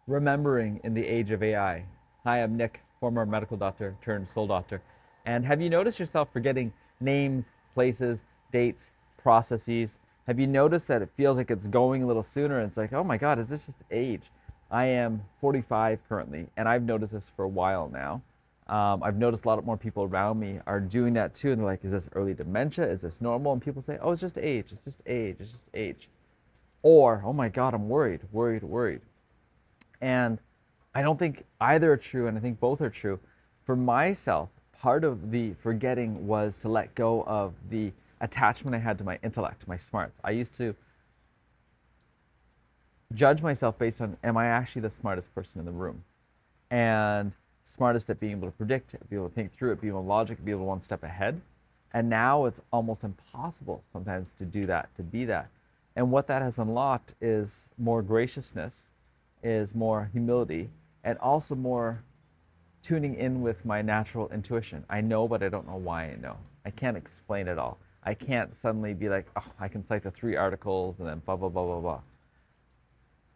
Remembering in the age of AI. Hi, I'm Nick, former medical doctor turned soul doctor. And have you noticed yourself forgetting names, places, dates, processes? Have you noticed that it feels like it's going a little sooner? And it's like, oh my God, is this just age? I am 45 currently, and I've noticed this for a while now. I've noticed a lot more people around me are doing that too. And they're like, is this early dementia? Is this normal? And people say, oh, it's just age. It's just age. It's just age. Or, oh my God, I'm worried, worried, worried. And I don't think either are true, and I think both are true. For myself, part of the forgetting was to let go of the attachment I had to my intellect, my smarts. I used to judge myself based on, am I actually the smartest person in the room? And smartest at being able to predict it, be able to think through it, be able to logic, be able to one step ahead. And now it's almost impossible sometimes to do that, to be that. And what that has unlocked is more graciousness, is more humility, and also more tuning in with my natural intuition. I know, but I don't know why I know. I can't explain it all. I can't suddenly be like, oh, I can cite the 3 articles and then blah, blah, blah, blah, blah.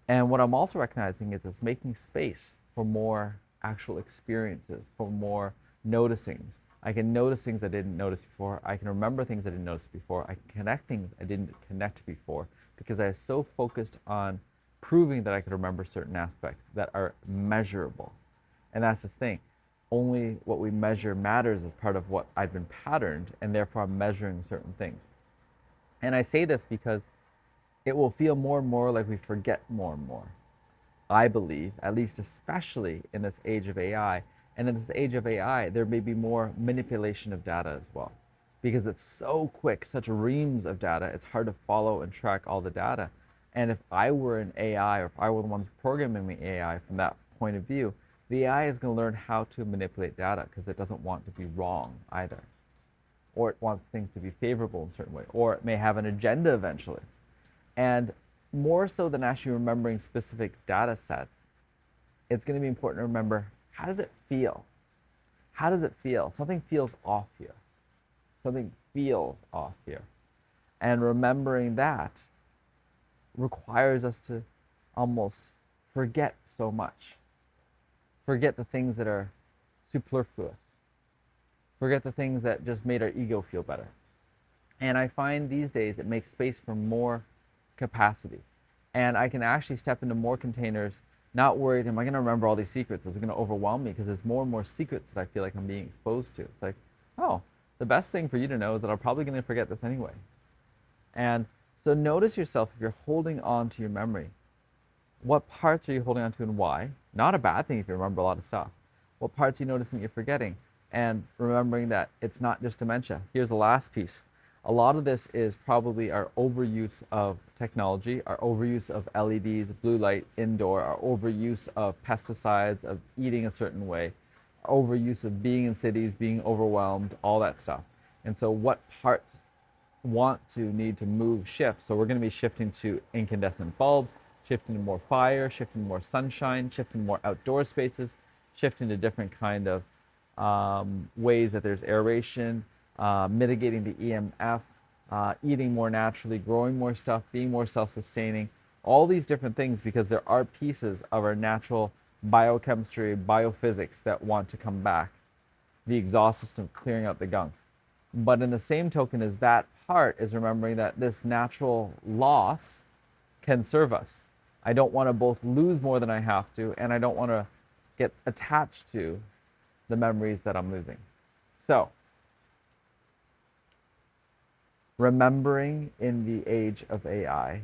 And what I'm also recognizing is it's making space for more actual experiences, for more noticings. I can notice things I didn't notice before. I can remember things I didn't notice before. I can connect things I didn't connect before because I was so focused on proving that I could remember certain aspects that are measurable. And that's the thing. Only what we measure matters as part of what I've been patterned, and therefore I'm measuring certain things. And I say this because it will feel more and more like we forget more and more. I believe, at least especially in this age of AI, and in this age of AI, there may be more manipulation of data as well. Because it's so quick, such reams of data, it's hard to follow and track all the data. And if I were an AI, or if I were the ones programming the AI from that point of view, the AI is going to learn how to manipulate data because it doesn't want to be wrong either. Or it wants things to be favorable in a certain way, or it may have an agenda eventually. And more so than actually remembering specific data sets, it's going to be important to remember, how does it feel? How does it feel? Something feels off here. Something feels off here. And remembering that requires us to almost forget so much. Forget the things that are superfluous. Forget the things that just made our ego feel better. And I find these days it makes space for more capacity. And I can actually step into more containers, not worried, am I going to remember all these secrets? Is it going to overwhelm me? Because there's more and more secrets that I feel like I'm being exposed to. It's like, oh, the best thing for you to know is that I'm probably going to forget this anyway. And so notice yourself if you're holding on to your memory. What parts are you holding on to and why? Not a bad thing if you remember a lot of stuff. What parts are you noticing that you're forgetting? And remembering that it's not just dementia. Here's the last piece. A lot of this is probably our overuse of technology, our overuse of LEDs, blue light indoor, our overuse of pesticides, of eating a certain way, our overuse of being in cities, being overwhelmed, all that stuff. And so what parts need to move, shift? So we're going to be shifting to incandescent bulbs, shifting to more fire, shifting to more sunshine, shifting to more outdoor spaces, shifting to different kind of ways that there's aeration, mitigating the EMF, eating more naturally, growing more stuff, being more self-sustaining, all these different things because there are pieces of our natural biochemistry, biophysics that want to come back. The exhaust system clearing out the gunk. But in the same token as that part is remembering that this natural loss can serve us. I don't want to both lose more than I have to, and I don't want to get attached to the memories that I'm losing. So, remembering in the age of AI,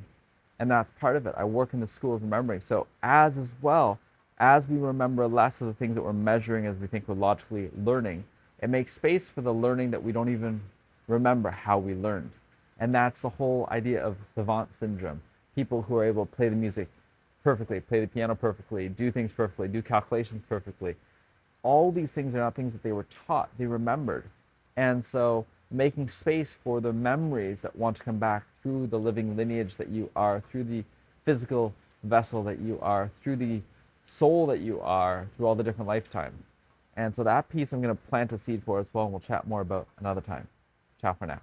and that's part of it. I work in the school of remembering. So as well, as we remember less of the things that we're measuring as we think we're logically learning, it makes space for the learning that we don't even remember how we learned. And that's the whole idea of savant syndrome. People who are able to play the music perfectly, play the piano perfectly, do things perfectly, do calculations perfectly. All these things are not things that they were taught, they remembered. And so making space for the memories that want to come back through the living lineage that you are, through the physical vessel that you are, through the soul that you are, through all the different lifetimes. And so that piece I'm going to plant a seed for as well, and we'll chat more about another time. Ciao for now.